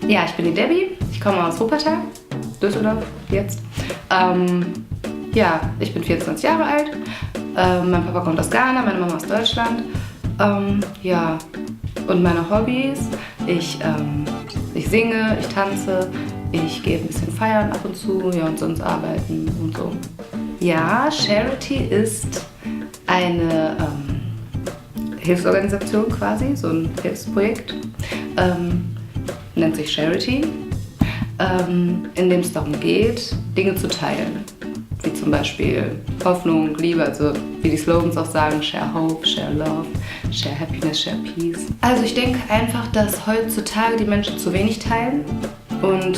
Ja, ich bin die Debbie, ich komme aus Wuppertal, Düsseldorf jetzt. Ja, ich bin 24 Jahre alt, mein Papa kommt aus Ghana, meine Mama aus Deutschland. Ja, und meine Hobbys, ich singe, ich tanze, ich gehe ein bisschen feiern ab und zu, ja, und sonst arbeiten und so. Ja, Charity ist eine Hilfsorganisation quasi, so ein Hilfsprojekt, nennt sich Charity, in dem es darum geht, Dinge zu teilen. Wie zum Beispiel Hoffnung, Liebe, also wie die Slogans auch sagen, share hope, share love, share happiness, share peace. Also ich denke einfach, dass heutzutage die Menschen zu wenig teilen und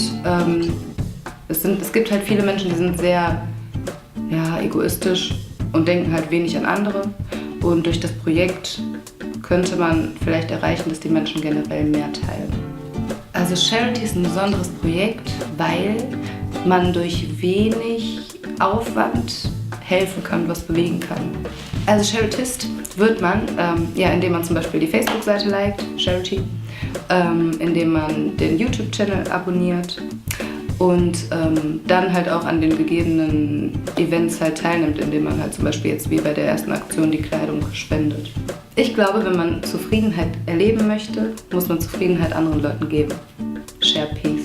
es gibt halt viele Menschen, die sind sehr egoistisch und denken halt wenig an andere. Und durch das Projekt könnte man vielleicht erreichen, dass die Menschen generell mehr teilen. Also Charity ist ein besonderes Projekt, weil man durch wenig Aufwand helfen kann, was bewegen kann. Also Charitist wird man, indem man zum Beispiel die Facebook-Seite liked, Charity, indem man den YouTube-Channel abonniert und dann halt auch an den gegebenen Events halt teilnimmt, indem man halt zum Beispiel jetzt wie bei der ersten Aktion die Kleidung spendet. Ich glaube, wenn man Zufriedenheit erleben möchte, muss man Zufriedenheit anderen Leuten geben. Share Peace.